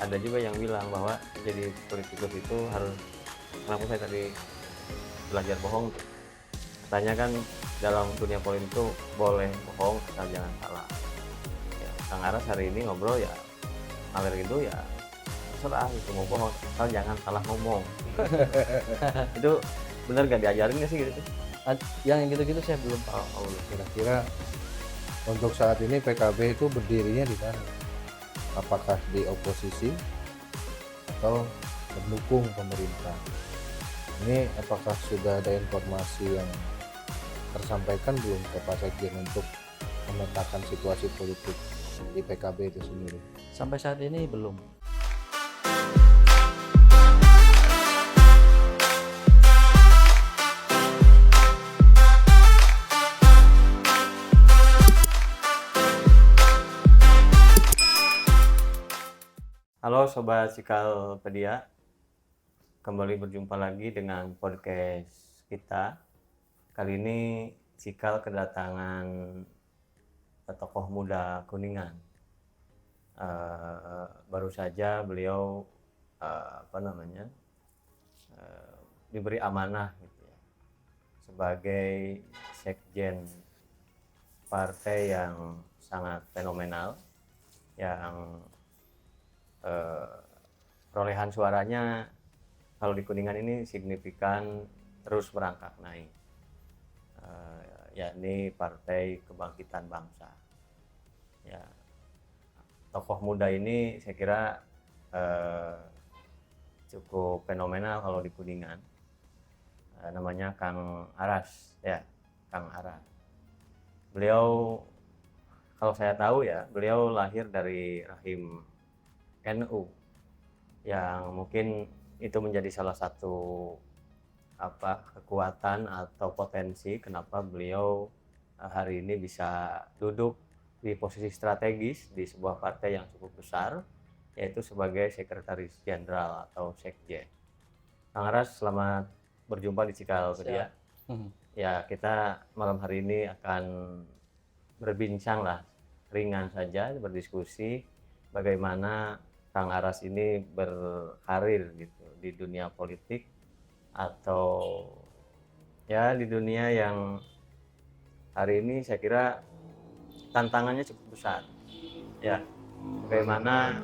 ada juga yang bilang bahwa jadi politikus itu harus, kenapa saya tadi belajar bohong tuh. Katanya kan dalam dunia politik itu boleh bohong asal jangan salah. Ya, Kang Aras hari ini ngobrol ya ngalir gitu ya terserah itu mau bohong asal jangan salah ngomong. Itu bener gak diajarin gak sih gitu? Yang gitu-gitu saya belum tahu. Kira-kira untuk saat ini PKB itu berdirinya di mana? Apakah di oposisi atau mendukung pemerintah? Ini apakah sudah ada informasi yang tersampaikan belum ke Pak Sekjen untuk memetakan situasi politik di PKB itu sendiri? Sampai saat ini belum. Halo Sobat Cikalpedia, kembali berjumpa lagi dengan podcast kita. Kali ini Cikal kedatangan tokoh muda Kuningan. Baru saja beliau diberi amanah gitu ya, sebagai sekjen partai yang sangat fenomenal, yang perolehan suaranya kalau di Kuningan ini signifikan terus merangkak naik, yakni Partai Kebangkitan Bangsa. Ya, tokoh muda ini saya kira cukup fenomenal kalau di Kuningan. Namanya Kang Aras, ya, Kang Aras. Beliau, kalau saya tahu ya, beliau lahir dari rahim NU, yang mungkin itu menjadi salah satu kekuatan atau potensi kenapa beliau hari ini bisa duduk di posisi strategis di sebuah partai yang cukup besar, yaitu sebagai sekretaris jenderal atau sekjen. Kang Aras, selamat berjumpa di Cikalpedia. Ya, kita malam hari ini akan berbincang lah, ringan saja, berdiskusi bagaimana Kang Aras ini berkarir gitu di dunia politik, atau ya di dunia yang hari ini saya kira tantangannya cukup besar. Ya, bagaimana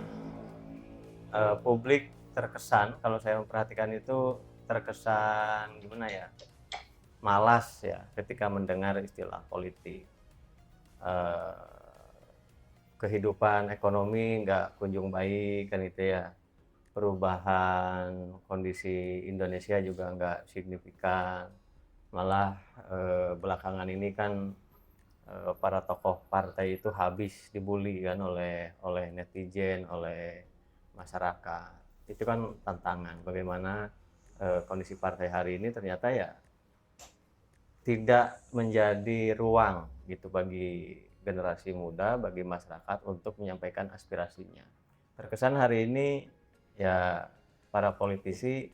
publik terkesan, kalau saya memperhatikan itu terkesan gimana ya, malas ya ketika mendengar istilah politik. Kehidupan ekonomi nggak kunjung baik kan itu ya, perubahan kondisi Indonesia juga nggak signifikan, malah belakangan ini kan para tokoh partai itu habis dibully kan oleh netizen, oleh masyarakat. Itu kan tantangan bagaimana kondisi partai hari ini ternyata ya tidak menjadi ruang gitu bagi generasi muda, bagi masyarakat untuk menyampaikan aspirasinya. Terkesan hari ini ya para politisi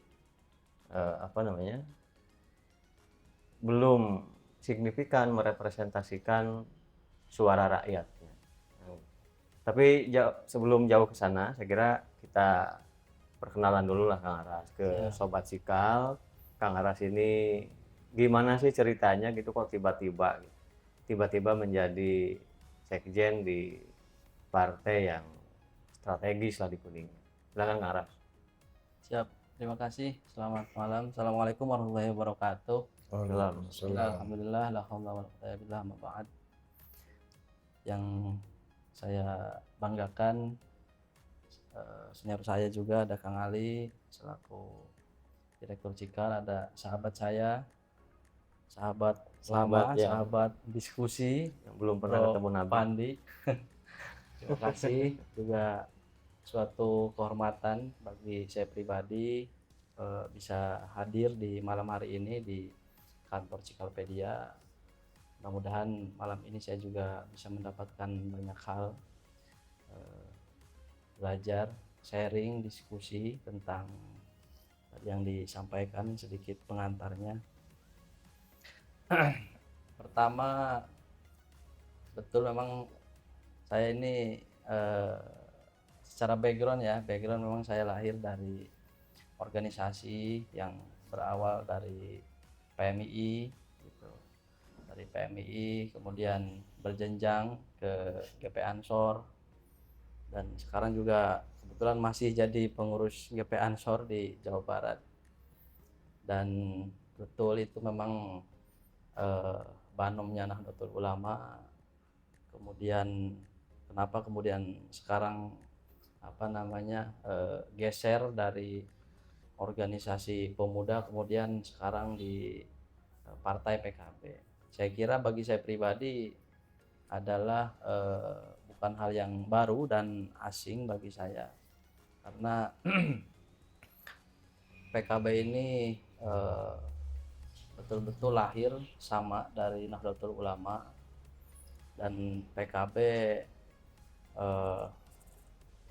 belum signifikan merepresentasikan suara rakyat. Tapi sebelum jauh ke sana, saya kira kita perkenalan dulu lah Kang Aras ke Sobat Cikal. Kang Aras ini gimana sih ceritanya gitu kok tiba-tiba menjadi sekjen di partai yang strategis lah di Kuningan. Silakan Kang Aras. Siap, terima kasih. Selamat malam. Assalamualaikum warahmatullahi wabarakatuh. Alhamdulillah, la haula wala quwwata illa billah, amma ba'd. Yang saya banggakan, senior saya juga ada Kang Ali selaku Direktur Cikal, ada sahabat saya, sahabat lama, ya, sahabat diskusi yang belum pernah ketemu Nabi. Pandi. Terima kasih, juga suatu kehormatan bagi saya pribadi bisa hadir di malam hari ini di kantor Cikalpedia. Mudah-mudahan malam ini saya juga bisa mendapatkan banyak hal, belajar, sharing, diskusi tentang yang disampaikan, sedikit pengantarnya. Pertama, betul memang saya ini secara background memang saya lahir dari organisasi yang berawal dari PMII gitu. Dari PMII kemudian berjenjang ke GP Ansor, dan sekarang juga kebetulan masih jadi pengurus GP Ansor di Jawa Barat. Dan betul itu memang banomnya Nahdlatul Ulama. Kemudian kenapa kemudian sekarang geser dari organisasi pemuda kemudian sekarang di partai PKB. Saya kira bagi saya pribadi adalah bukan hal yang baru dan asing bagi saya, karena PKB ini betul-betul lahir sama dari Nahdlatul Ulama, dan PKB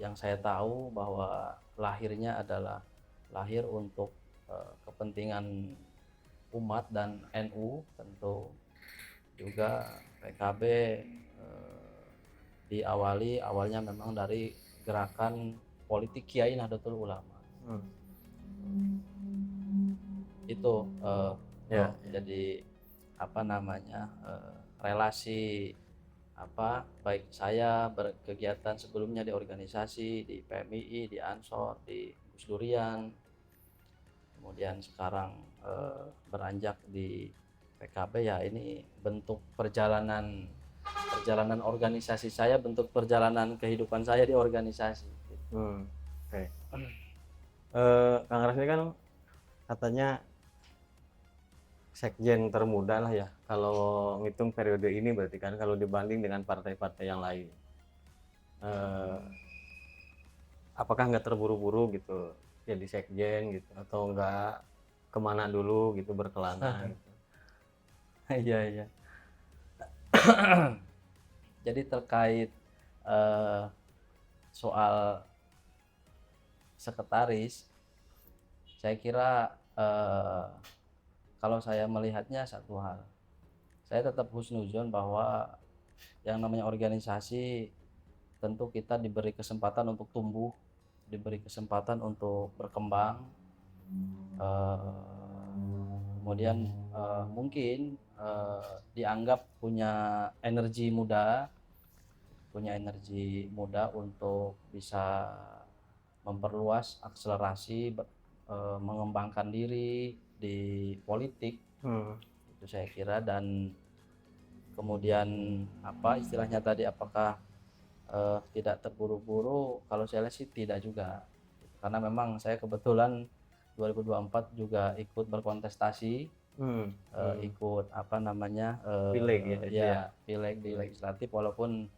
yang saya tahu bahwa lahirnya adalah lahir untuk kepentingan umat dan NU tentu. Juga PKB awalnya memang dari gerakan politik Kiai Nahdlatul Ulama. Itu jadi relasi baik saya berkegiatan sebelumnya di organisasi, di PMII, di Ansor, di Gus Durian, kemudian sekarang beranjak di PKB, ya ini bentuk perjalanan organisasi saya, bentuk perjalanan kehidupan saya di organisasi. Oke. Kang Aras ini kan katanya sekjen termuda lah ya kalau ngitung periode ini, berarti kan kalau dibanding dengan partai-partai yang lain. Apakah nggak terburu-buru gitu jadi sekjen gitu, atau nggak kemana dulu gitu berkelana gitu? Iya. Jadi terkait soal sekretaris, saya kira kalau saya melihatnya satu hal, saya tetap husnuzon bahwa yang namanya organisasi tentu kita diberi kesempatan untuk tumbuh, diberi kesempatan untuk berkembang, kemudian mungkin dianggap punya energi muda untuk bisa memperluas akselerasi mengembangkan diri di politik. Itu saya kira. Dan kemudian istilahnya tadi, apakah tidak terburu-buru? Kalau saya lihat sih tidak juga, karena memang saya kebetulan 2024 juga ikut berkontestasi, ikut pileg pileg di legislatif, walaupun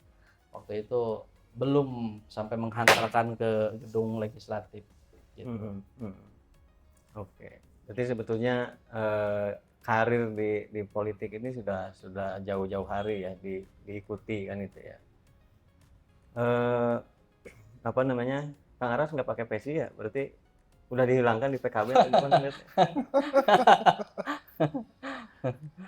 waktu itu belum sampai menghantarkan ke gedung legislatif gitu. Oke. Berarti sebetulnya karir di politik ini sudah jauh-jauh hari ya diikuti kan itu ya. Kang Aras nggak pakai pesi ya? Berarti udah dihilangkan di PKB atau gimana?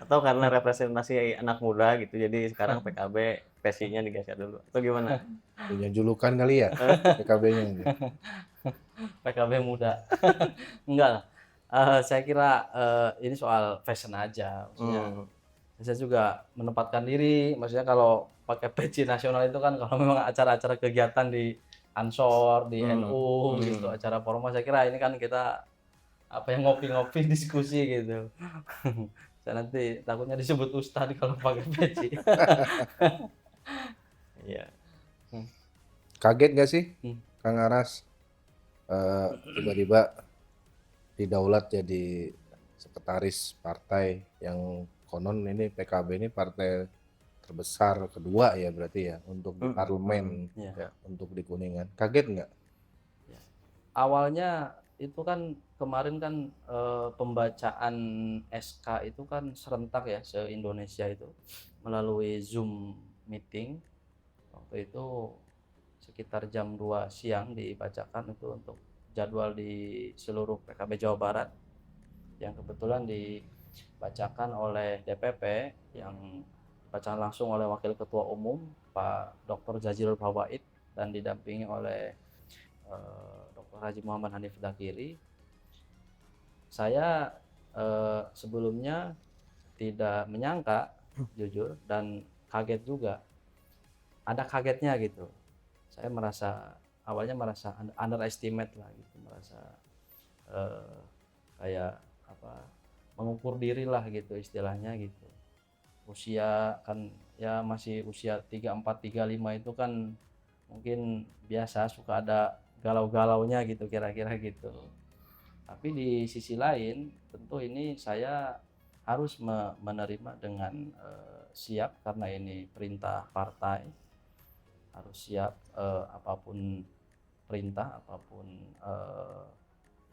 Atau karena representasi anak muda gitu, jadi sekarang PKB pesinya digeser dulu atau gimana? Punya julukan kali ya PKB-nya ini. PKB muda. Enggak lah. Saya kira ini soal fashion aja, maksudnya. Saya juga menempatkan diri, maksudnya kalau pakai peci nasional itu kan kalau memang acara-acara kegiatan di Ansor, di NU gitu, acara formal, saya kira ini kan kita ngopi-ngopi diskusi gitu. Saya nanti takutnya disebut ustad kalau pakai peci. Iya. Kaget nggak sih Kang Aras tiba-tiba didaulat jadi sekretaris partai yang konon ini PKB ini partai terbesar kedua ya berarti ya untuk di parlemen, untuk di Kuningan. Kaget nggak? Awalnya itu kan kemarin kan pembacaan SK itu kan serentak ya se-Indonesia itu melalui Zoom meeting. Waktu itu sekitar jam 2 siang dibacakan itu untuk jadwal di seluruh PKB Jawa Barat, yang kebetulan dibacakan oleh DPP, yang dibacakan langsung oleh Wakil Ketua Umum Pak Dr. Jazilul Fawait dan didampingi oleh Dr. Haji Muhammad Hanif Dakiri. Saya sebelumnya tidak menyangka jujur, dan kaget juga, ada kagetnya gitu. Saya awalnya merasa underestimate lah gitu, merasa kayak apa, mengukur diri lah gitu istilahnya gitu. Usia kan ya masih usia 34 35 itu kan mungkin biasa suka ada galau-galaunya gitu kira-kira gitu. Tapi di sisi lain tentu ini saya harus menerima dengan siap, karena ini perintah partai, harus siap apapun perintah, apapun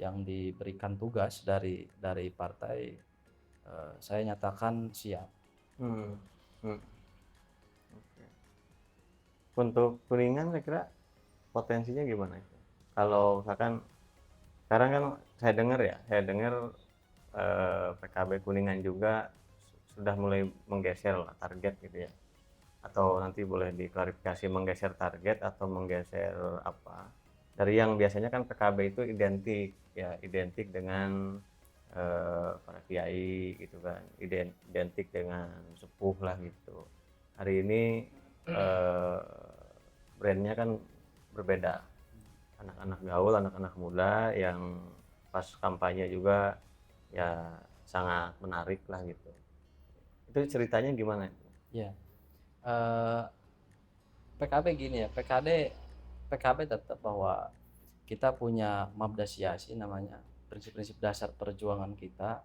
yang diberikan tugas dari partai, saya nyatakan siap. Hmm. Hmm. Oke. Untuk Kuningan saya kira potensinya gimana itu? Kalau misalkan sekarang kan saya dengar PKB Kuningan juga sudah mulai menggeser lah target gitu ya. Atau nanti boleh diklarifikasi menggeser target atau menggeser apa? Dari yang biasanya kan PKB itu identik dengan para kiai gitu kan, identik dengan sepuh lah gitu. Hari ini brandnya kan berbeda, anak-anak gaul, anak-anak muda yang pas kampanye juga ya sangat menarik lah gitu. Itu ceritanya gimana? Ya, PKB gini ya, PKB tetap bahwa kita punya mabda siyasi namanya, prinsip-prinsip dasar perjuangan kita,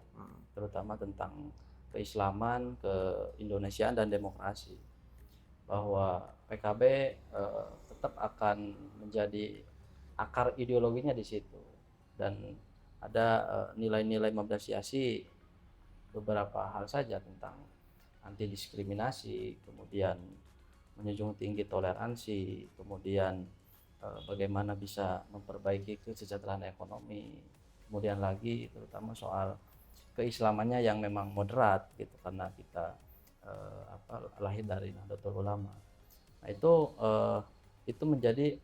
terutama tentang keislaman, keindonesiaan dan demokrasi. Bahwa PKB tetap akan menjadi akar ideologinya di situ, dan ada nilai-nilai mabda siyasi, beberapa hal saja tentang anti diskriminasi, kemudian menjunjung tinggi toleransi, kemudian bagaimana bisa memperbaiki kesejahteraan ekonomi, kemudian lagi terutama soal keislamannya yang memang moderat gitu, karena kita lahir dari Nahdlatul Ulama. Nah itu menjadi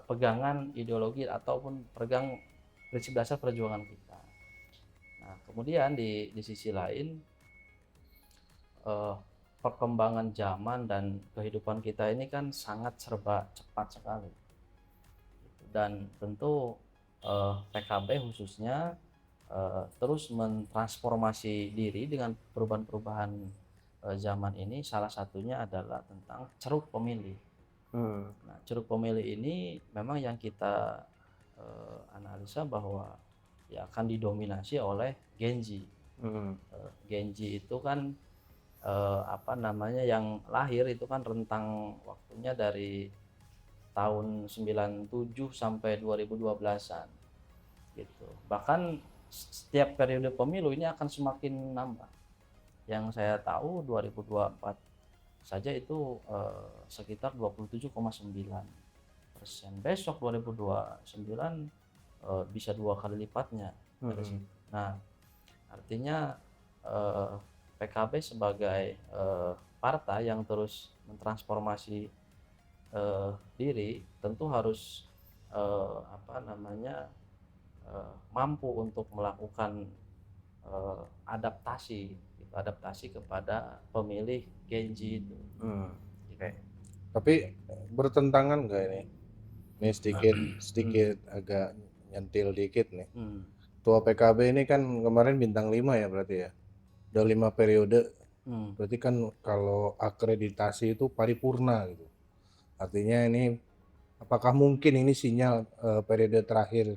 pegangan ideologi ataupun pegang prinsip dasar perjuangan kita. Nah kemudian di sisi lain, perkembangan zaman dan kehidupan kita ini kan sangat serba cepat sekali, dan tentu PKB khususnya terus mentransformasi diri dengan perubahan-perubahan zaman ini. Salah satunya adalah tentang ceruk pemilih. Nah, ceruk pemilih ini memang yang kita analisa bahwa ya akan didominasi oleh Gen Z. Gen Z itu kan yang lahir itu kan rentang waktunya dari tahun 97 sampai 2012-an gitu. Bahkan setiap periode pemilu ini akan semakin nambah. Yang saya tahu 2024 saja itu sekitar 27,9%. Besok 2029 bisa 2 kali lipatnya dari situ. Nah, artinya PKB sebagai partai yang terus mentransformasi diri tentu harus mampu untuk melakukan adaptasi kepada pemilih Gen Z itu. Okay. Tapi bertentangan nggak ini? Ini sedikit agak nyentil dikit nih. Ketua PKB ini kan kemarin bintang 5 ya berarti ya. Udah 5 periode. Berarti kan kalau akreditasi itu paripurna gitu. Artinya ini apakah mungkin ini sinyal periode terakhir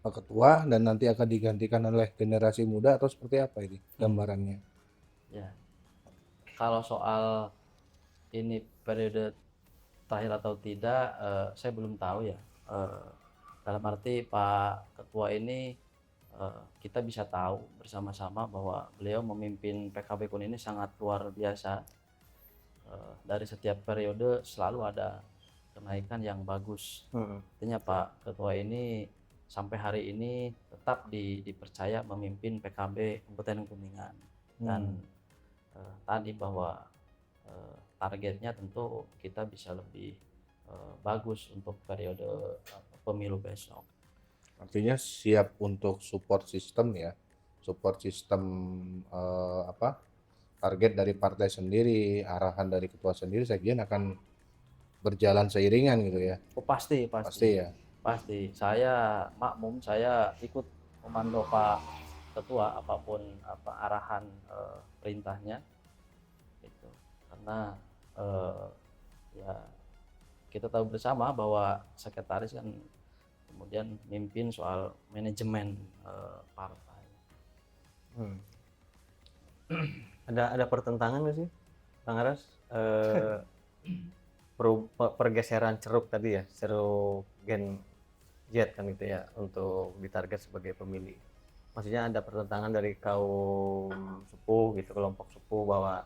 Pak Ketua dan nanti akan digantikan oleh generasi muda, atau seperti apa ini gambarannya? Ya, kalau soal ini periode terakhir atau tidak, saya belum tahu ya. Dalam arti Pak Ketua ini kita bisa tahu bersama-sama bahwa beliau memimpin PKB KUN ini sangat luar biasa. Dari setiap periode selalu ada kenaikan yang bagus. Artinya Pak Ketua ini sampai hari ini tetap dipercaya memimpin PKB Kabupaten Kuningan. Dan tadi bahwa targetnya tentu kita bisa lebih bagus untuk periode pemilu besok. Artinya siap untuk support sistem ya, support sistem target dari partai sendiri, arahan dari ketua sendiri, saya kira akan berjalan seiringan gitu ya. Oh, pasti Ya. pasti. Saya makmum, saya ikut komando Pak Ketua apapun arahan perintahnya itu. Karena ya kita tahu bersama bahwa sekretaris kan kemudian mimpin soal manajemen partai. Ada pertentangan nggak sih, Bang Aras? Pergeseran ceruk tadi ya, ceruk Gen Z kan itu ya, untuk ditarget sebagai pemilih. Maksudnya ada pertentangan dari kaum sepuh gitu, kelompok sepuh, bahwa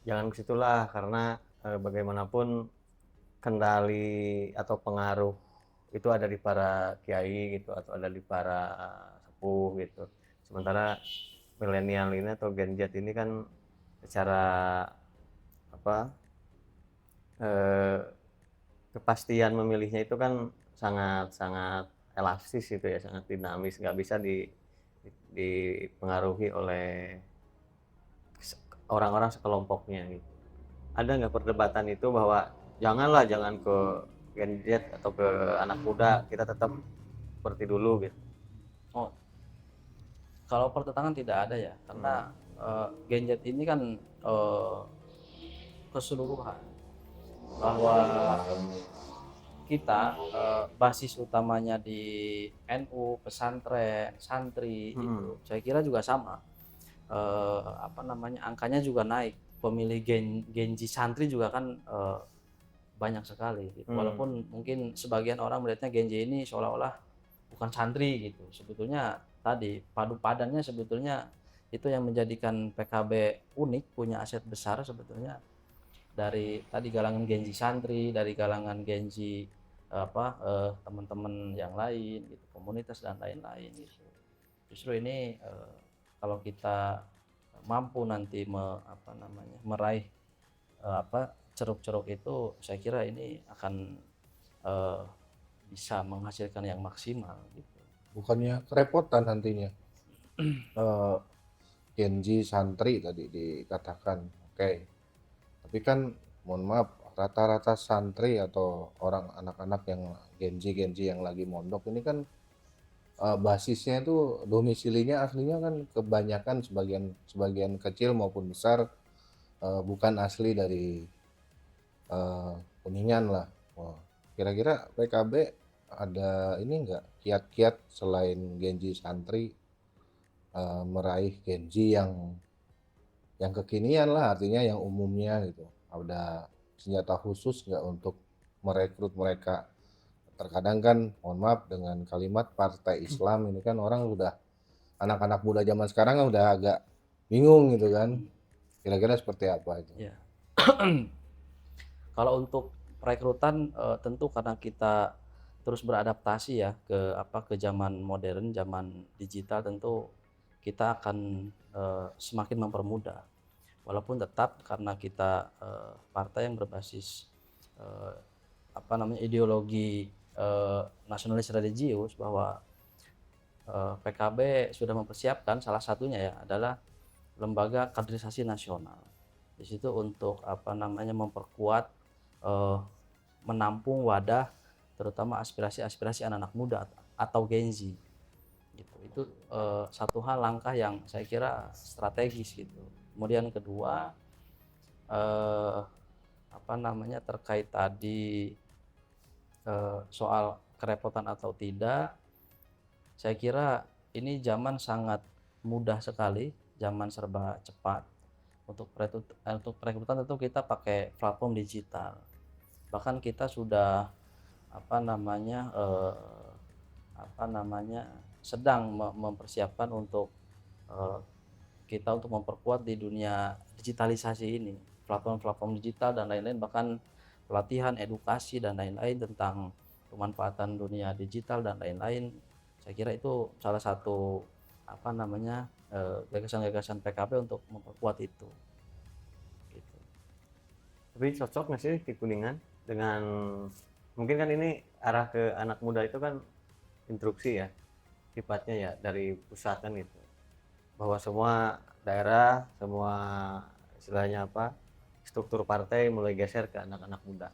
jangan ke situlah karena bagaimanapun kendali atau pengaruh itu ada di para kiai gitu, atau ada di para sepuh gitu. Sementara milenial ini atau Gen Z ini kan secara kepastian memilihnya itu kan sangat elastis gitu ya, sangat dinamis, nggak bisa dipengaruhi oleh orang-orang sekelompoknya gitu. Ada nggak perdebatan itu bahwa jangan ke Gen Z atau ke anak muda, kita tetap seperti dulu gitu? Oh, kalau pertentangan tidak ada ya, karena Gen Z ini kan keseluruhan, bahwa kita basis utamanya di NU, pesantren, santri itu saya kira juga sama. Angkanya juga naik. Pemilih Genji santri juga kan banyak sekali gitu. Walaupun mungkin sebagian orang melihatnya Genji ini seolah-olah bukan santri gitu. Sebetulnya tadi padu padannya sebetulnya itu yang menjadikan PKB unik, punya aset besar sebetulnya, dari tadi galangan Genji santri, dari galangan Genji teman-teman yang lain gitu, komunitas dan lain-lain gitu. Justru ini kalau kita mampu nanti meraih ceruk-ceruk itu, saya kira ini akan bisa menghasilkan yang maksimal gitu. Bukannya kerepotan nantinya Genji santri tadi dikatakan, oke. Tapi kan mohon maaf, rata-rata santri atau orang anak-anak yang Genji yang lagi mondok ini kan basisnya itu domisilinya aslinya kan kebanyakan sebagian kecil maupun besar bukan asli dari Kuningan lah. Kira-kira PKB ada ini enggak kiat-kiat selain Genji santri meraih Genji yang kekinian lah, artinya yang umumnya gitu. Ada senjata khusus nggak untuk merekrut mereka? Terkadang kan, mohon maaf, dengan kalimat partai Islam ini kan orang udah, anak-anak muda zaman sekarang kan udah agak bingung gitu kan. Kira-kira seperti apa itu? Ya. Kalau untuk perekrutan tentu karena kita terus beradaptasi ya ke zaman modern, zaman digital, tentu kita akan semakin mempermudah. Walaupun tetap karena kita partai yang berbasis ideologi nasionalis religius, bahwa PKB sudah mempersiapkan, salah satunya ya adalah lembaga kaderisasi nasional. Di situ untuk memperkuat, menampung wadah terutama aspirasi-aspirasi anak-anak muda atau Gen Z gitu. Itu satu hal, langkah yang saya kira strategis gitu. Kemudian kedua, terkait tadi soal kerepotan atau tidak, saya kira ini zaman sangat mudah sekali, zaman serba cepat. Untuk perekrutan tentu kita pakai platform digital. Bahkan kita sudah sedang mempersiapkan untuk kita untuk memperkuat di dunia digitalisasi ini, platform-platform digital dan lain-lain, bahkan pelatihan, edukasi dan lain-lain tentang pemanfaatan dunia digital dan lain-lain. Saya kira itu salah satu gagasan-gagasan PKB untuk memperkuat itu. Gitu. Tapi cocok nggak sih di Kuningan dengan mungkin kan ini arah ke anak muda itu kan instruksi ya sifatnya ya dari pusat kan gitu, bahwa semua daerah, semua istilahnya apa, struktur partai mulai geser ke anak-anak muda.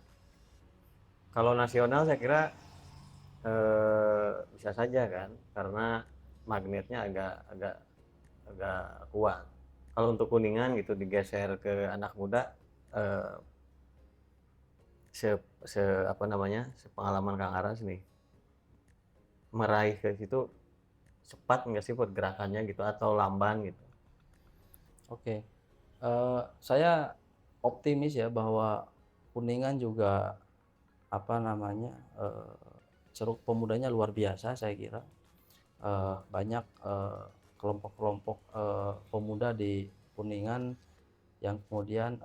Kalau nasional saya kira bisa saja kan, karena magnetnya agak agak agak kuat. Kalau untuk Kuningan gitu digeser ke anak muda, eh, se, apa namanya, sepengalaman Kang Aras nih, meraih ke situ cepat nggak sih buat gerakannya gitu atau lamban gitu? Oke. Saya optimis ya bahwa Kuningan juga apa namanya, ceruk pemudanya luar biasa saya kira. Banyak kelompok-kelompok pemuda di Kuningan yang kemudian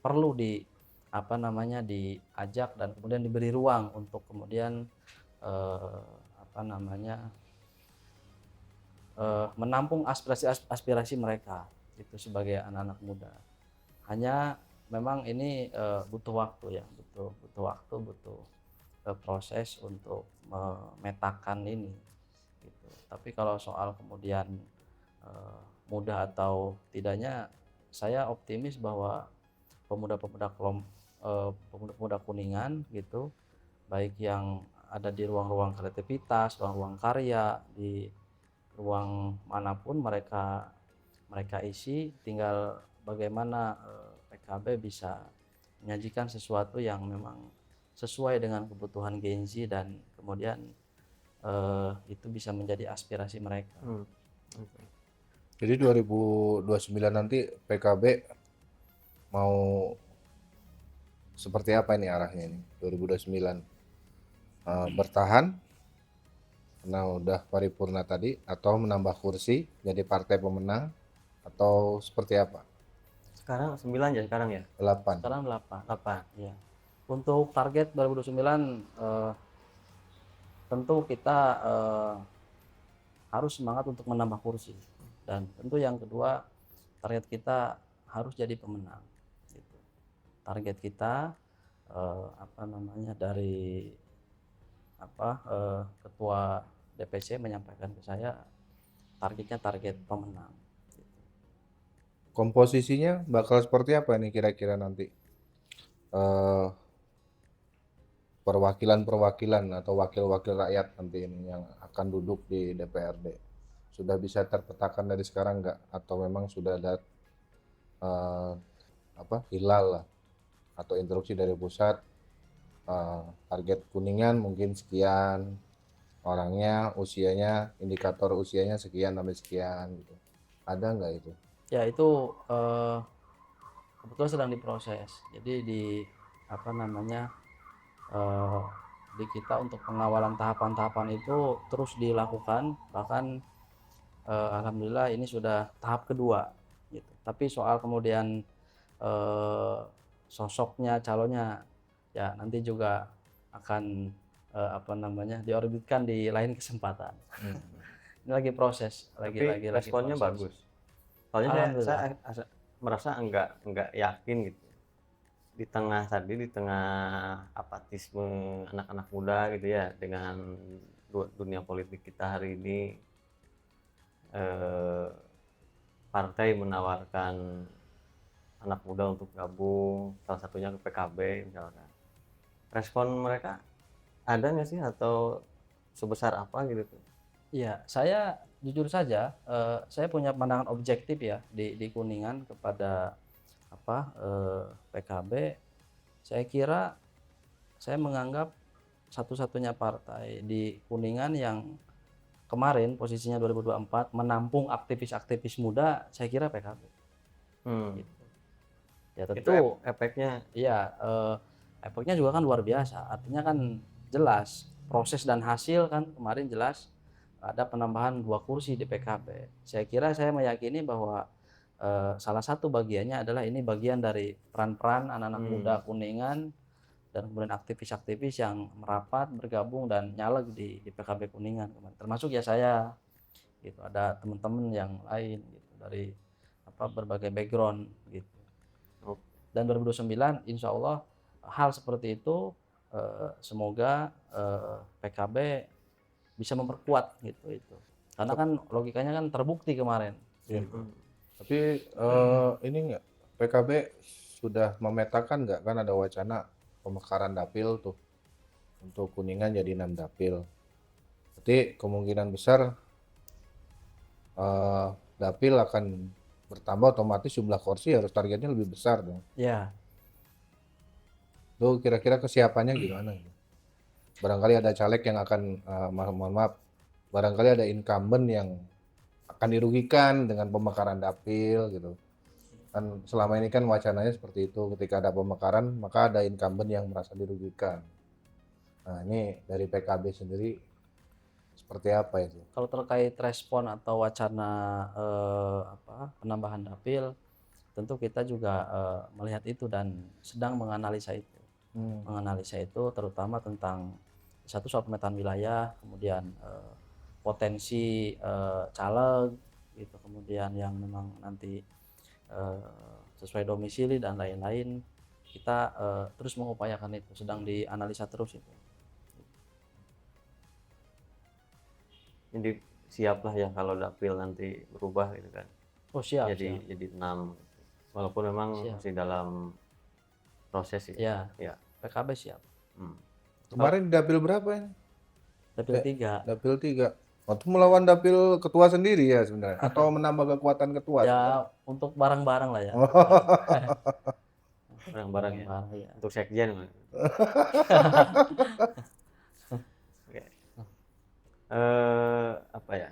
perlu di apa namanya, diajak dan kemudian diberi ruang untuk kemudian apa namanya, menampung aspirasi mereka itu sebagai anak-anak muda. Hanya memang ini butuh waktu ya, butuh waktu, butuh proses untuk memetakan ini gitu. Tapi kalau soal kemudian mudah atau tidaknya, saya optimis bahwa pemuda-pemuda pemuda-pemuda Kuningan gitu, baik yang ada di ruang-ruang kreativitas, ruang-ruang karya, di ruang manapun mereka mereka isi, tinggal bagaimana PKB bisa menyajikan sesuatu yang memang sesuai dengan kebutuhan Gen Z dan kemudian itu bisa menjadi aspirasi mereka. Okay. Jadi 2029 nanti PKB mau seperti apa ini arahnya ini 2029? Bertahan karena udah paripurna tadi, atau menambah kursi jadi partai pemenang, atau seperti apa? Sekarang 9 ya sekarang ya? 8. Sekarang 8. 8. Ya. Untuk target 2029 tentu kita harus semangat untuk menambah kursi, dan tentu yang kedua target kita harus jadi pemenang gitu. Target kita apa namanya, dari ketua DPC menyampaikan ke saya targetnya target pemenang gitu. Komposisinya bakal seperti apa nih kira-kira nanti? Perwakilan-perwakilan atau wakil-wakil rakyat nanti ini yang akan duduk di DPRD. Sudah bisa terpetakan dari sekarang nggak? Atau memang sudah ada hilal lah atau instruksi dari pusat, target Kuningan mungkin sekian orangnya, usianya, indikator usianya sekian sampai sekian gitu. Ada nggak itu? Ya itu kebetulan sedang diproses. Jadi di apa namanya, di kita untuk pengawalan tahapan-tahapan itu terus dilakukan, bahkan alhamdulillah ini sudah tahap kedua gitu. Tapi soal kemudian sosoknya, calonnya, ya nanti juga akan apa namanya, diorbitkan di lain kesempatan. Ini lagi proses, Tapi lagi responnya proses. bagus. Soalnya Alhamdulillah. saya merasa enggak yakin gitu. Di tengah apatisme anak-anak muda gitu ya, dengan dunia politik kita hari ini, partai menawarkan anak muda untuk gabung, salah satunya ke PKB misalkan. Respon mereka ada nggak sih atau sebesar apa gitu tuh? Iya, saya jujur saja, saya punya pandangan objektif ya di Kuningan kepada PKB. Saya kira saya menganggap satu-satunya partai di Kuningan yang kemarin posisinya 2024 menampung aktivis-aktivis muda, saya kira PKB. Gitu. Ya Itu tentu efeknya. iya, efeknya juga kan luar biasa. Artinya kan jelas proses dan hasil kan kemarin jelas ada penambahan 2 kursi di PKB. Saya kira, saya meyakini bahwa salah satu bagiannya adalah ini bagian dari peran-peran anak-anak muda Kuningan dan kemudian aktivis-aktivis yang merapat, bergabung dan nyaleg di PKB Kuningan kemarin. Termasuk ya saya gitu, ada teman-teman yang lain gitu dari berbagai background gitu. Dan 2029 insya Allah hal seperti itu semoga PKB bisa memperkuat gitu itu. Karena kan logikanya kan terbukti kemarin. Iya. Tapi ini nggak, PKB sudah memetakan nggak, kan ada wacana pemekaran dapil tuh untuk Kuningan jadi 6 dapil. Berarti kemungkinan besar dapil akan bertambah, otomatis jumlah kursi harus targetnya lebih besar dong. Ya, Tuh kira-kira kesiapannya gimana? Barangkali ada caleg yang akan mohon maaf, barangkali ada incumbent yang akan dirugikan dengan pemekaran dapil gitu. Kan selama ini kan wacananya seperti itu, ketika ada pemekaran maka ada incumbent yang merasa dirugikan. Nah ini dari PKB sendiri seperti apa itu? kalau terkait respon atau wacana penambahan dapil, tentu kita juga melihat itu dan sedang menganalisa itu. Menganalisa itu terutama tentang satu soal pemetaan wilayah, kemudian potensi caleg gitu, kemudian yang memang nanti sesuai domisili dan lain-lain. Kita terus mengupayakan itu, sedang dianalisa terus itu. Jadi siaplah ya kalau dapil nanti berubah gitu kan. Oh siap, Jadi siap. jadi 6. Walaupun memang Siap. masih dalam proses ya. Ya, Ya. PKB siap. Kemarin dapil berapa ini? Dapil 3. Dapil 3. Waktu melawan dapil ketua sendiri ya sebenarnya, atau menambah kekuatan ketua? Ya untuk barang-barang lah ya. Barang-barang ya. Barang-barang, ya. Untuk sekjen. Oke. Apa ya?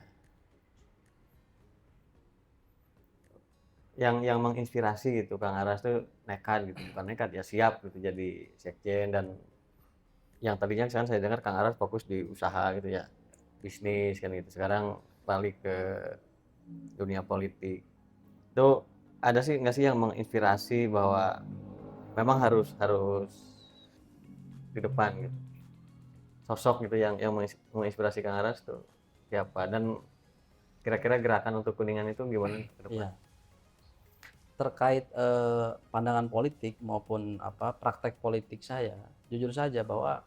Yang menginspirasi gitu Kang Aras tuh nekat gitu, bukan nekat ya, siap gitu jadi sekjen. Dan yang tadinya sekarang saya dengar Kang Aras fokus di usaha gitu ya, bisnis kan gitu, sekarang balik ke dunia politik. Itu ada sih nggak sih yang menginspirasi bahwa memang harus di depan gitu, sosok gitu yang menginspirasi Kang Aras tuh siapa, dan kira-kira gerakan untuk Kuningan itu gimana ke depan? Iya. Terkait pandangan politik maupun praktek politik saya, jujur saja bahwa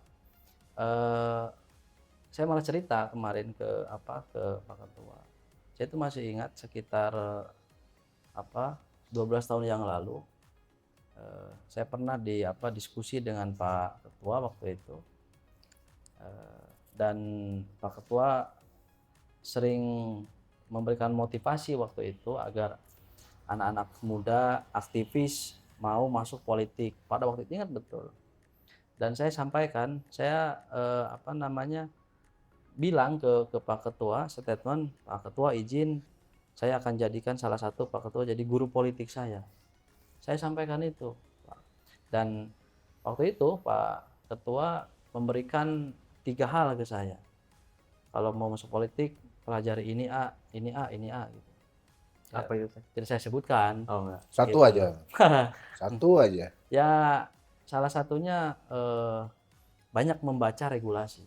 saya malah cerita kemarin ke Pak Ketua. Saya itu masih ingat sekitar 12 tahun yang lalu saya pernah diskusi dengan Pak Ketua waktu itu, dan Pak Ketua sering memberikan motivasi waktu itu agar anak-anak muda aktivis mau masuk politik. Pada waktu itu ingat betul. Dan saya sampaikan, saya bilang ke Pak Ketua, statement, Pak Ketua izin saya akan jadikan salah satu Pak Ketua jadi guru politik saya. Saya sampaikan itu, Pak. Dan waktu itu Pak Ketua memberikan 3 hal ke saya. Kalau mau masuk politik, pelajari ini A, ini A, ini A gitu. Apa itu? Tidak saya sebutkan. Oh enggak. Satu Gitu. aja. Satu aja. Ya salah satunya banyak membaca regulasi.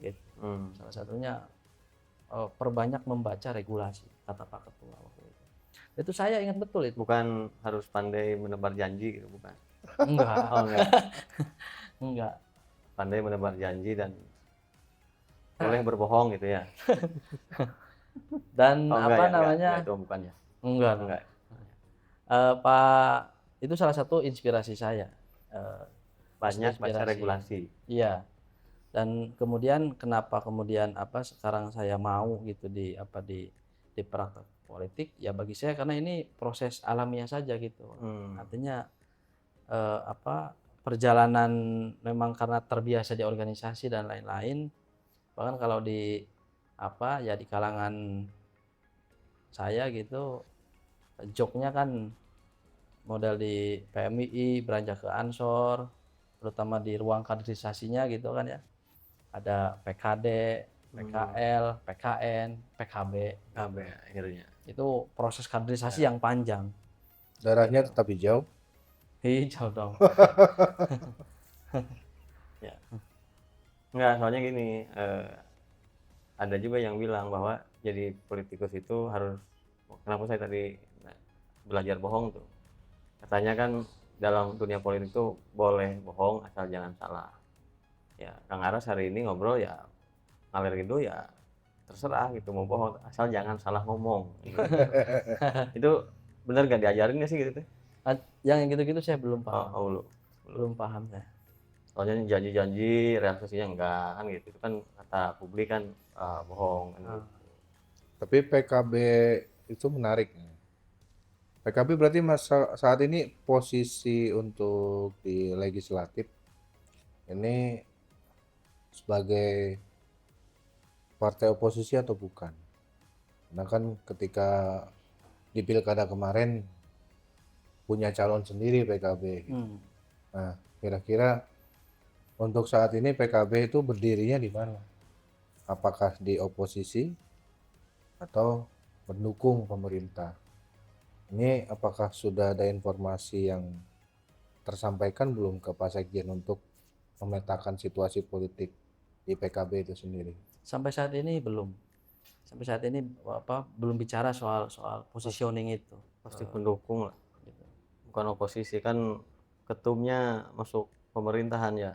Gitu. Salah satunya perbanyak membaca regulasi, kata Pak Ketua waktu itu. Itu saya ingat betul itu. Bukan harus pandai menebar janji gitu, bukan? Enggak. Oh enggak. Enggak. Pandai menebar janji dan boleh berbohong gitu ya. Dan Oh enggak ya, namanya? enggak, itu bukan ya. Enggak. Enggak. Pak, itu salah satu inspirasi saya. Banyak baca regulasi. Iya. Dan kemudian kenapa sekarang saya mau gitu di praktek politik, ya bagi saya karena ini proses alamiah saja gitu. Artinya perjalanan memang karena terbiasa di organisasi dan lain-lain. Bahkan kalau di di kalangan saya gitu, joknya kan model di PMII beranjak ke Ansor, terutama di ruang kaderisasinya gitu kan ya. Ada PKD, PKL, PKN, PKB. PKB akhirnya. Itu proses kaderisasi yang panjang. Darahnya tetap hijau. Hijau dong. Ya. Enggak, soalnya gini, ada juga yang bilang bahwa jadi politikus itu harus, kenapa saya tadi belajar bohong tuh. Katanya kan dalam dunia politik itu boleh bohong asal jangan salah. Ya, Kang Aras hari ini ngobrol ya ngalir gitu ya terserah gitu mau bohong asal jangan salah ngomong. Itu benar gak diajarin gak sih gitu teh? Yang gitu-gitu saya belum Oh, paham. lu. Belum paham saya. Soalnya janji-janji realisasinya enggak kan gitu. Itu kan kata publik kan bohong kan gitu. Tapi PKB itu menarik. PKB berarti saat ini posisi untuk di legislatif ini sebagai partai oposisi atau bukan? Karena kan ketika di pilkada kemarin punya calon sendiri PKB. Nah, kira-kira untuk saat ini PKB itu berdirinya di mana? Apakah di oposisi atau mendukung pemerintah? Ini apakah sudah ada informasi yang tersampaikan belum ke Pak Sekjen untuk memetakan situasi politik di PKB itu sendiri? Sampai saat ini belum. Sampai saat ini belum bicara soal positioning itu. Pasti pendukung lah. Gitu. Bukan oposisi kan ketumnya masuk pemerintahan ya.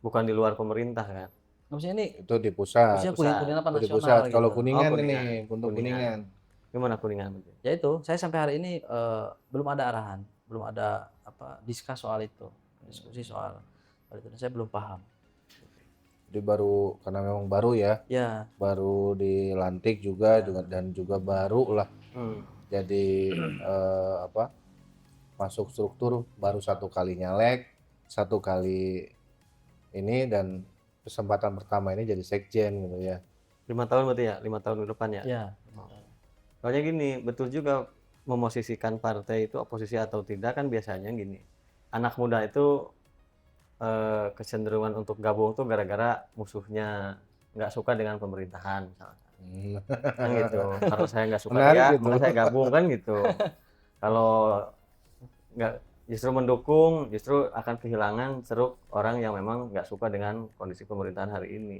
Bukan di luar pemerintah kan. Maksudnya ini Itu di pusat. kuningan apa Itu di nasional pusat. gitu. Kalau Kuningan Kuningan. ini untuk Kuningan. Gimana Kuningan? Ya itu, saya sampai hari ini belum ada arahan, belum ada diskus soal itu, diskusi soal itu. Saya belum paham. Jadi baru karena memang baru ya. Ya. Baru dilantik juga dan juga baru lah. Jadi masuk struktur baru 1 kali nyalek, 1 kali ini dan kesempatan pertama ini jadi sekjen gitu ya. 5 tahun berarti ya, 5 tahun ke depan ya. Ya. Soalnya gini, betul juga memosisikan partai itu oposisi atau tidak kan biasanya gini. Anak muda itu kecenderungan untuk gabung tuh gara-gara musuhnya nggak suka dengan pemerintahan misalnya. Kan gitu. Kalau saya nggak suka dia, maka saya gabung kan gitu. Kalau nggak justru mendukung, justru akan kehilangan ceruk orang yang memang nggak suka dengan kondisi pemerintahan hari ini.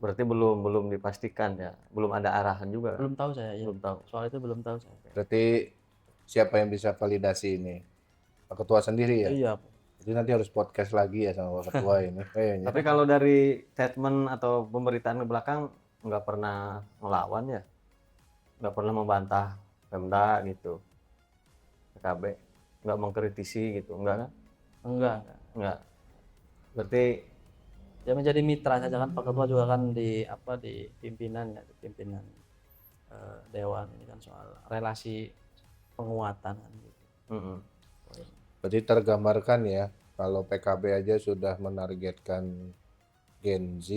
Berarti belum dipastikan ya, belum ada arahan juga. Belum tahu saya. Belum tahu. Soal itu belum tahu saya. Berarti siapa yang bisa validasi ini? Pak Ketua sendiri ya? Iya. Jadi nanti harus podcast lagi ya sama Pak Ketua ini. Tapi kalau dari statement atau pemberitaan ke belakang nggak pernah melawan ya, nggak pernah membantah Pemda gitu, PKB nggak mengkritisi gitu, enggak kan? Enggak. Berarti ya menjadi mitra saja kan. Pak Ketua juga kan di pimpinan ya, pimpinan dewan ini kan soal relasi penguatan kan gitu. Berarti tergambarkan ya kalau PKB aja sudah menargetkan Gen Z,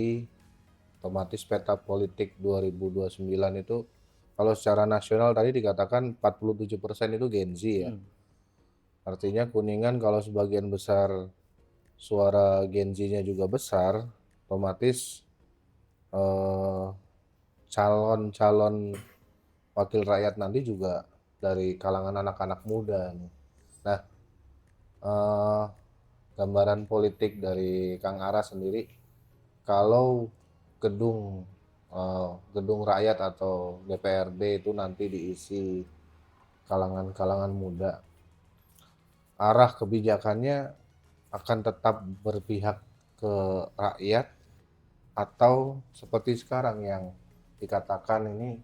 otomatis peta politik 2029 itu kalau secara nasional tadi dikatakan 47% itu Gen Z ya. Artinya Kuningan kalau sebagian besar suara Gen Z-nya juga besar, otomatis calon-calon wakil rakyat nanti juga dari kalangan anak-anak muda. Nah, gambaran politik dari Kang Aras sendiri, kalau gedung rakyat atau DPRD itu nanti diisi kalangan-kalangan muda, arah kebijakannya akan tetap berpihak ke rakyat atau seperti sekarang yang dikatakan ini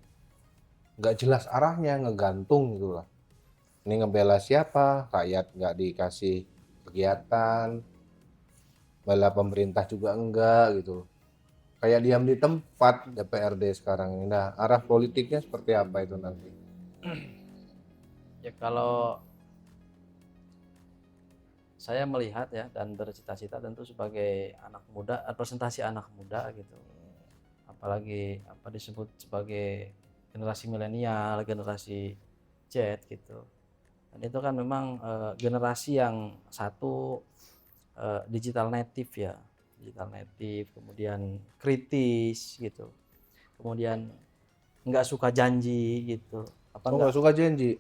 nggak jelas arahnya, ngegantung gitu lah. Ini ngebela siapa, rakyat nggak dikasih kegiatan, bela pemerintah juga enggak gitu. Kayak diam di tempat DPRD sekarang ini. Nah, arah politiknya seperti apa itu nanti? Ya kalau saya melihat ya dan bercita-cita tentu sebagai anak muda, representasi anak muda gitu. Apalagi disebut sebagai generasi milenial, generasi Z gitu. Dan itu kan memang generasi yang satu digital native ya, digital native, kemudian kritis gitu, kemudian nggak suka janji gitu. Nggak suka janji?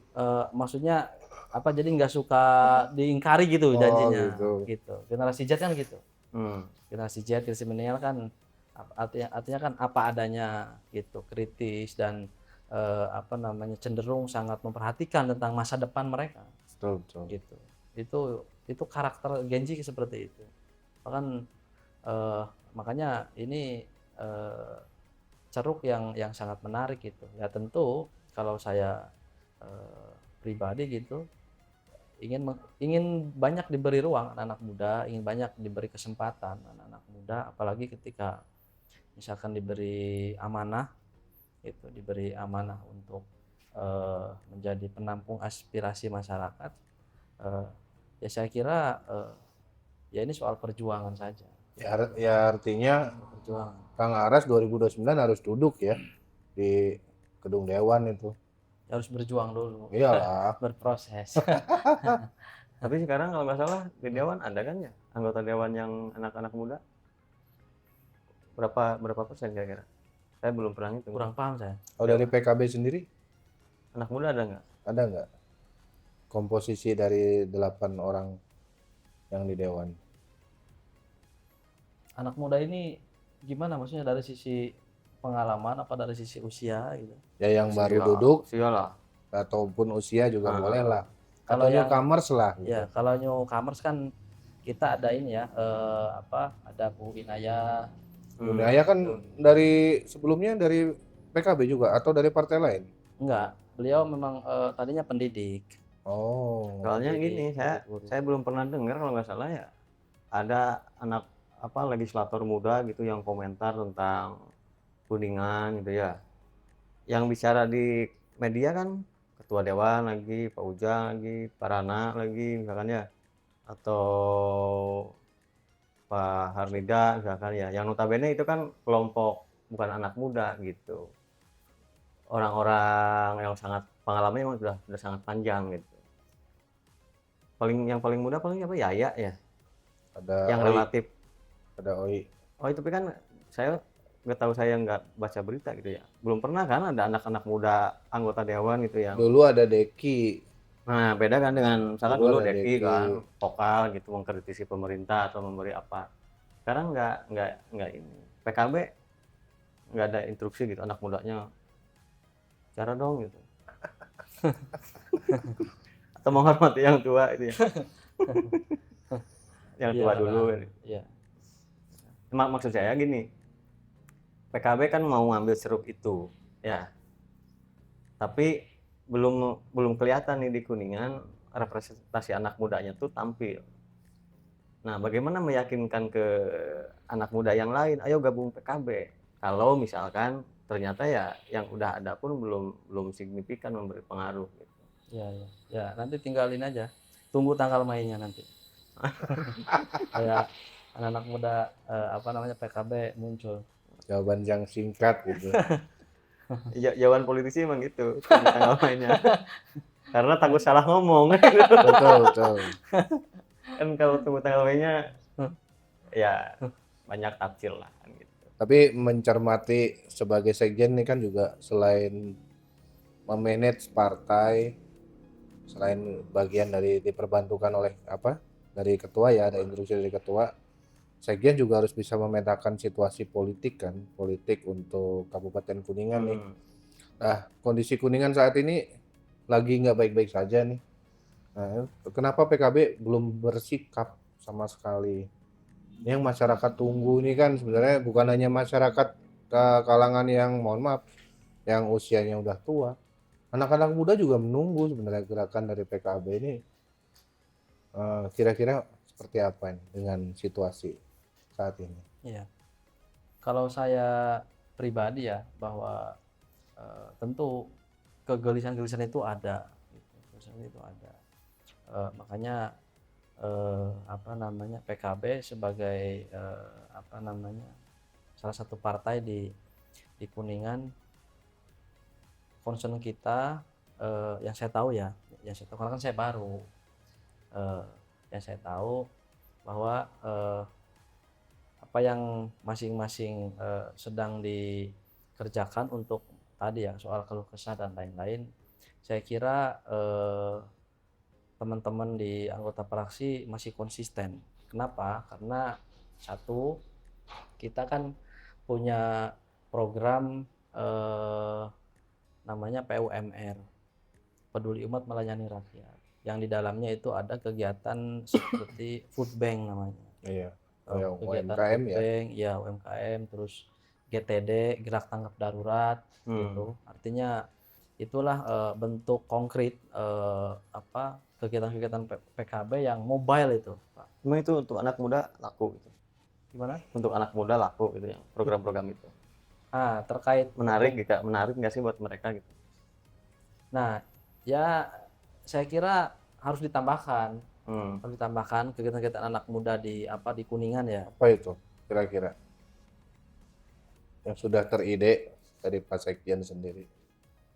Maksudnya jadi nggak suka diingkari gitu janjinya gitu. Generasi Z kan gitu. Generasi Z, generasi milenial kan artinya kan apa adanya gitu, kritis dan apa namanya, cenderung sangat memperhatikan tentang masa depan mereka. Betul. Gitu. Itu karakter Gen Z seperti itu. Bahkan makanya ini ceruk yang sangat menarik gitu. Ya tentu kalau saya pribadi gitu ingin banyak diberi ruang anak-anak muda, ingin banyak diberi kesempatan anak-anak muda, apalagi ketika misalkan diberi amanah gitu, diberi amanah untuk menjadi penampung aspirasi masyarakat. Ya saya kira ya ini soal perjuangan saja. Ya artinya Perjuangan. Kang Aras 2029 harus duduk ya di gedung dewan itu. Ya harus berjuang dulu. Iyalah. Berproses. Tapi sekarang kalau nggak salah di dewan ada kan ya anggota dewan yang anak-anak muda? Berapa persen kira-kira? Saya belum pernah hitung. Kurang paham saya. Kalau dari PKB sendiri Anak muda ada nggak? ada nggak komposisi dari 8 orang yang di dewan? Anak muda ini gimana maksudnya, dari sisi pengalaman apa dari sisi usia gitu? Ya yang baru Usia. duduk Iyalah. ataupun usia juga boleh lah. Kalau Atau yang newcomers lah gitu. ya kalau newcomers kan kita ada ini ya, ada Bu Inaya. Budaya kan dari sebelumnya dari PKB juga atau dari partai lain? Enggak, beliau memang tadinya pendidik. Oh. Soalnya Jadi, gini, saya belum pernah dengar kalau nggak salah ya ada anak legislator muda gitu yang komentar tentang Kuningan gitu ya. Yang bicara di media kan ketua dewan lagi, Pak Ujang lagi, Pak Rana lagi misalkan ya, atau Pak Harnida misalkan ya. Yang notabene itu kan kelompok bukan anak muda gitu. Orang-orang yang sangat pengalamannya memang sudah sangat panjang gitu. Yang paling muda paling apa, Yaya ya, Ada yang OI, relatif. ada OI. Oh itu tapi kan saya nggak tahu, saya nggak baca berita gitu ya, belum pernah kan ada anak-anak muda anggota dewan gitu yang Dulu ada Deki. nah beda kan dengan misalkan Dulu dulu ada Deki Deki. kan vokal gitu mengkritisi pemerintah atau memberi apa. Sekarang nggak ini PKB nggak ada instruksi gitu anak mudanya cara dong gitu atau menghormati yang tua itu ya yang tua Iya, dulu. Iya. Maksud saya gini, PKB kan mau ngambil ceruk itu ya, tapi belum kelihatan nih di Kuningan representasi anak mudanya tuh tampil. Nah bagaimana meyakinkan ke anak muda yang lain ayo gabung PKB kalau misalkan ternyata ya yang udah ada pun belum signifikan memberi pengaruh gitu. Ya nanti tinggalin aja, tunggu tanggal mainnya nanti. Kayak anak-anak muda PKB muncul. Jawaban yang singkat gitu. Jawaban politisi emang gitu tanggal mainnya karena takut salah ngomong Betul. kan kalau tunggu tanggal mainnya ya banyak tafsir lah kan gitu. Tapi mencermati sebagai sekjen ini kan juga selain memanage partai, selain bagian dari diperbantukan oleh dari ketua ya, ada instruksi dari ketua, sekjen juga harus bisa memetakan situasi politik untuk Kabupaten Kuningan nih. Nah, kondisi Kuningan saat ini lagi nggak baik-baik saja nih. Nah, kenapa PKB belum bersikap sama sekali? Yang masyarakat tunggu ini kan sebenarnya bukan hanya masyarakat kalangan yang mohon maaf yang usianya udah tua, anak-anak muda juga menunggu sebenarnya gerakan dari PKB ini kira-kira seperti apa ini dengan situasi saat ini. Iya. Kalau saya pribadi ya bahwa tentu kegelisahan-kegelisahan itu ada, makanya PKB sebagai salah satu partai di Kuningan, concern kita yang saya tahu karena kan saya baru, yang saya tahu bahwa apa yang masing-masing sedang dikerjakan untuk tadi ya soal keluh kesah dan lain-lain, saya kira teman-teman di anggota praksi masih konsisten. Kenapa? Karena satu, kita kan punya program namanya PUMR, Peduli Umat Melayani Rakyat, yang di dalamnya itu ada kegiatan seperti food bank namanya. Iya. Kegiatan UMKM food ya. bank, ya UMKM, terus GTD, Gerak Tanggap Darurat, gitu. Artinya itulah bentuk konkret kegiatan-kegiatan PKB yang mobile itu, Pak. Emang itu untuk anak muda laku gitu. Gimana? Untuk anak muda laku gitu ya program-program itu. Terkait Menarik nggak sih buat mereka gitu? Nah, ya saya kira harus ditambahkan kegiatan-kegiatan anak muda di Kuningan ya. Apa itu kira-kira yang sudah teride dari Pak Sekjen sendiri?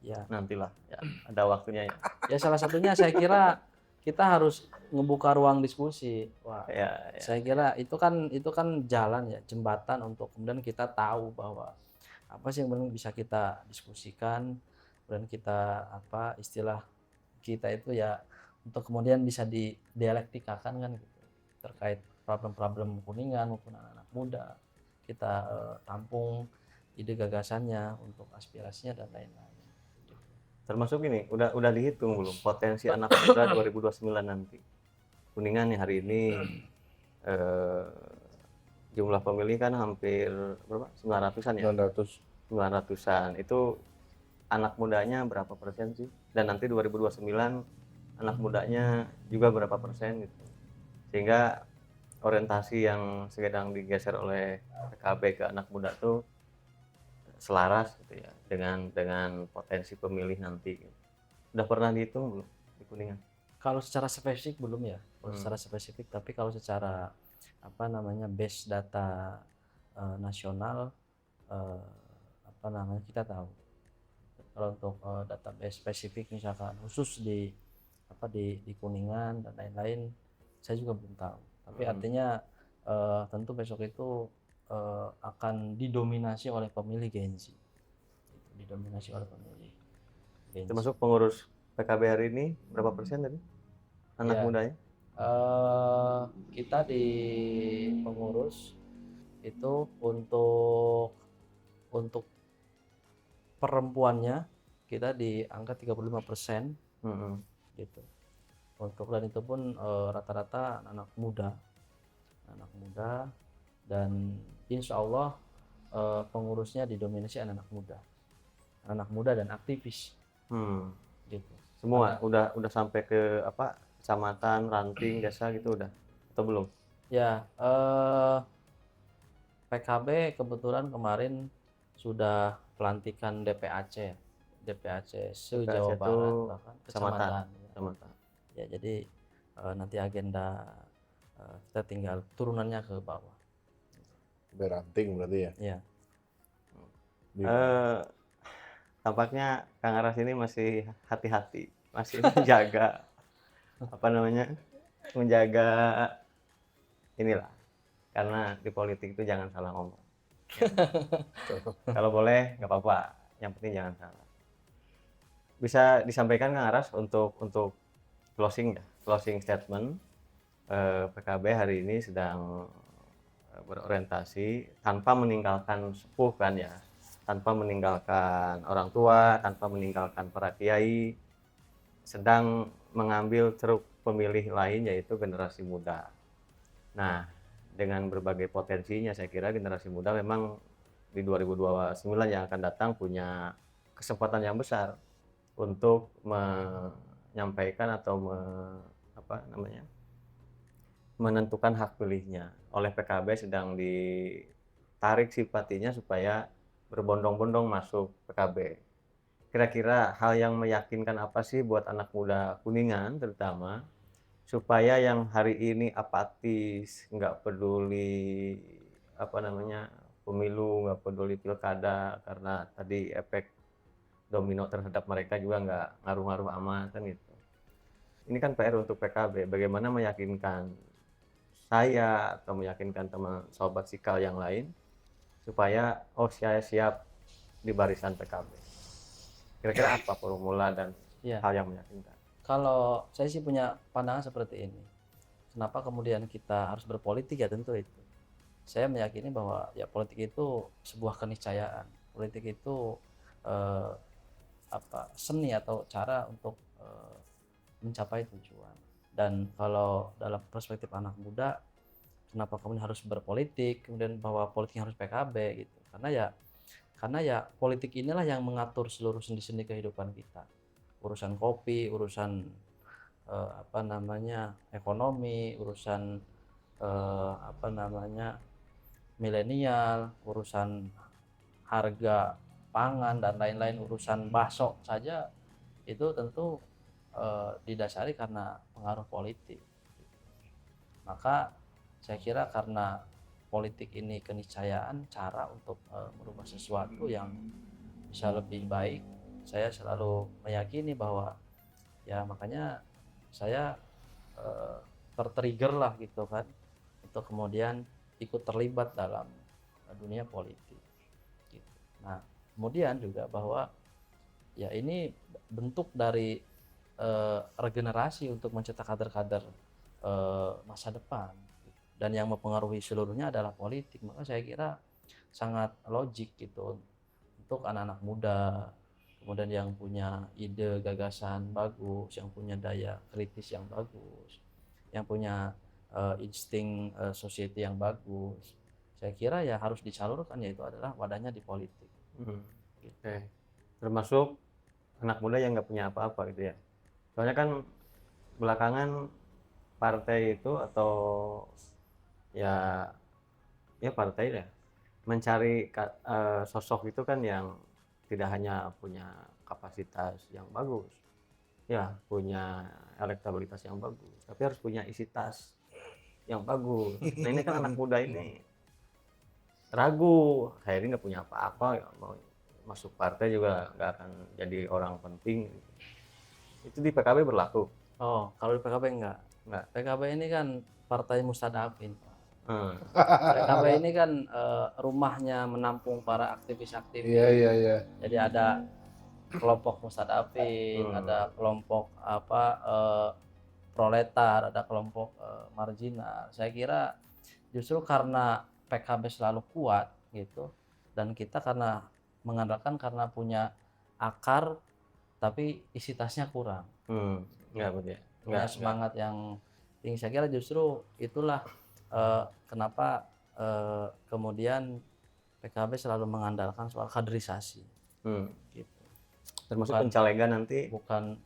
Ya, Nantilah ya, ada waktunya ya. ya salah satunya saya kira kita harus ngebuka ruang diskusi. Wah, Ya. saya kira itu kan jalan ya, jembatan untuk kemudian kita tahu bahwa apa sih yang bisa kita diskusikan, dan kita istilah kita itu ya untuk kemudian bisa didialektikakan kan gitu, terkait problem-problem Kuningan maupun anak-anak muda. Kita tampung ide gagasannya untuk aspirasinya dan lain-lain. Termasuk ini udah dihitung belum potensi anak muda 2029 nanti? Kuningan nih hari ini jumlah pemilih kan hampir berapa? 900-an ya? 900-an. Itu anak mudanya berapa persen sih? Dan nanti 2029 anak mudanya juga berapa persen gitu. Sehingga orientasi yang sedang digeser oleh PKB ke anak muda tuh selaras gitu ya dengan potensi pemilih nanti. Udah pernah dihitung belum di Kuningan? Kalau secara spesifik belum ya, secara spesifik, tapi kalau secara base data nasional kita tahu. Kalau untuk database spesifik misalkan khusus di Kuningan dan lain-lain, saya juga belum tahu. Tapi artinya tentu besok itu akan didominasi oleh pemilih Gen Z. Didominasi oleh pemilih Gen Z. Termasuk pengurus PKB hari ini berapa persen tadi anak mudanya? Kita di pengurus itu untuk perempuannya kita di angka 35%, gitu. Dan itu pun rata-rata anak muda, dan insya Allah pengurusnya didominasi anak muda dan aktivis, gitu. Semua udah sampai ke kecamatan, ranting, desa gitu udah atau belum? Ya, PKB kebetulan kemarin sudah pelantikan DPAC se-Jawa Barat, bahkan kecamatan. Ya, jadi nanti agenda kita tinggal turunannya ke bawah. Beranting berarti ya? Iya. Tampaknya Kang Aras ini masih hati-hati, masih menjaga menjaga inilah, karena di politik itu jangan salah ngomong. Kalau boleh nggak apa-apa, yang penting jangan salah. Bisa disampaikan Kang Aras untuk closing statement. PKB hari ini sedang berorientasi tanpa meninggalkan sepuh kan ya, tanpa meninggalkan orang tua, tanpa meninggalkan para kiai, sedang mengambil ceruk pemilih lain yaitu generasi muda. Nah, dengan berbagai potensinya saya kira generasi muda memang di 2029 yang akan datang punya kesempatan yang besar untuk menyampaikan atau menentukan hak pilihnya. Oleh PKB sedang ditarik simpatinya supaya berbondong-bondong masuk PKB. Kira-kira hal yang meyakinkan apa sih buat anak muda Kuningan terutama, supaya yang hari ini apatis, nggak peduli pemilu, nggak peduli pilkada karena tadi efek domino terhadap mereka juga nggak ngaruh-ngaruh amat kan gitu. Ini kan PR untuk PKB, bagaimana meyakinkan saya atau meyakinkan teman sobat Sikal yang lain supaya saya siap di barisan PKB. Kira-kira apa formula dan hal yang meyakinkan? Kalau saya sih punya pandangan seperti ini. Kenapa kemudian kita harus berpolitik ya, tentu itu. Saya meyakini bahwa ya politik itu sebuah keniscayaan. Politik itu seni atau cara untuk mencapai tujuan. Dan kalau dalam perspektif anak muda, kenapa kemudian harus berpolitik, kemudian bahwa politik harus PKB gitu, karena ya politik inilah yang mengatur seluruh sendi-sendi kehidupan kita, urusan kopi, urusan ekonomi, urusan milenial, urusan harga pangan dan lain-lain, urusan bakso saja itu tentu didasari karena pengaruh politik. Maka saya kira karena politik ini keniscayaan cara untuk merubah sesuatu yang bisa lebih baik, saya selalu meyakini bahwa ya makanya saya tertrigger lah gitu kan untuk kemudian ikut terlibat dalam dunia politik gitu. Nah kemudian juga bahwa ya ini bentuk dari regenerasi untuk mencetak kader-kader masa depan, dan yang mempengaruhi seluruhnya adalah politik. Maka saya kira sangat logik gitu untuk anak-anak muda, kemudian yang punya ide gagasan bagus, yang punya daya kritis yang bagus, yang punya insting society yang bagus, saya kira ya harus disalurkan, yaitu adalah wadahnya di politik. Oke. Termasuk anak muda yang nggak punya apa-apa gitu ya. Soalnya kan belakangan partai itu atau ya partai ya mencari sosok itu kan yang tidak hanya punya kapasitas yang bagus, ya punya elektabilitas yang bagus, tapi harus punya isi tas yang bagus. Nah ini kan anak muda ini ragu, saya ini nggak punya apa-apa, mau masuk partai juga nggak akan jadi orang penting. Itu di PKB berlaku? Oh, kalau di PKB enggak. PKB ini kan partai mustadafin. PKB ini kan rumahnya menampung para aktivis-aktivis. Iya. Jadi ada kelompok mustadafin, ada kelompok proletar, ada kelompok marginal. Saya kira justru karena PKB selalu kuat gitu, dan kita karena mengandalkan karena punya akar tapi isi tasnya kurang. Punya semangat yang tinggi. Saya kira justru itulah kenapa kemudian PKB selalu mengandalkan soal kaderisasi. Gitu. Termasuk pencalegan nanti bukan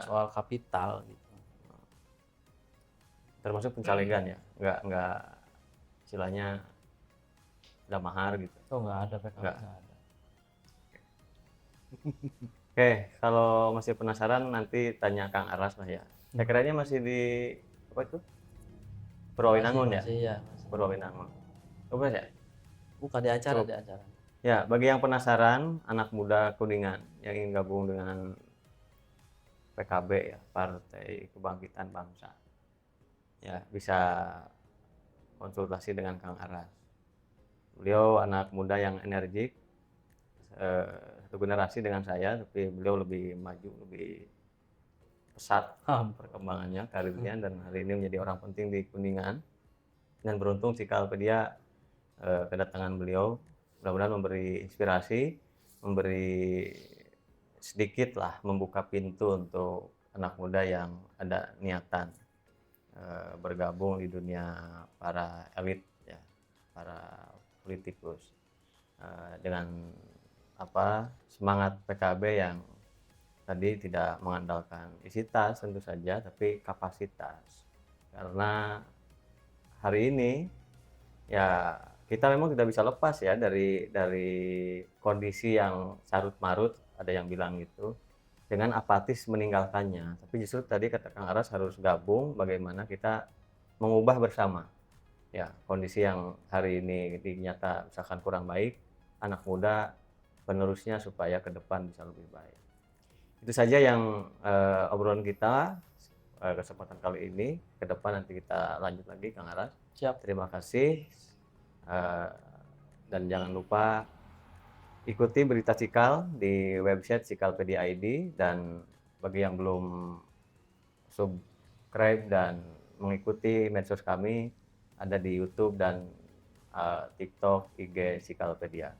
soal kapital gitu. Termasuk pencalegan ya, nggak istilahnya udah mahar gitu. Oh nggak ada PKB nggak ada. Oke, kalau masih penasaran nanti tanya Kang Aras lah ya. Saya kiranya masih di apa itu? Purwawinangun ya? Iya. Purwawinangun. Coba ya? Bukan di acara. Ya, bagi yang penasaran, anak muda Kuningan yang ingin gabung dengan PKB ya, Partai Kebangkitan Bangsa. Ya, bisa konsultasi dengan Kang Aras. Beliau anak muda yang energik, satu generasi dengan saya, tapi beliau lebih maju, lebih pesat perkembangannya, karirnya, dan hari ini menjadi orang penting di Kuningan. Dan beruntung Cikalpedia kedatangan beliau mudah-mudahan memberi inspirasi, memberi sedikit lah membuka pintu untuk anak muda yang ada niatan bergabung di dunia para elit ya, para politikus dengan semangat PKB yang tadi tidak mengandalkan isi tas tentu saja, tapi kapasitas. Karena hari ini ya kita memang tidak bisa lepas ya dari kondisi yang carut marut, ada yang bilang gitu, dengan apatis meninggalkannya. Tapi justru tadi kata Kang Aras harus gabung, bagaimana kita mengubah bersama ya kondisi yang hari ini ternyata misalkan kurang baik, anak muda penerusnya supaya ke depan bisa lebih baik. Itu saja yang obrolan kita kesempatan kali ini. Ke depan nanti kita lanjut lagi Kang Aras. Siap. Terima kasih dan jangan lupa ikuti berita Cikal di website Cikalpedia ID, dan bagi yang belum subscribe dan mengikuti medsos kami ada di YouTube dan TikTok, IG Cikalpedia.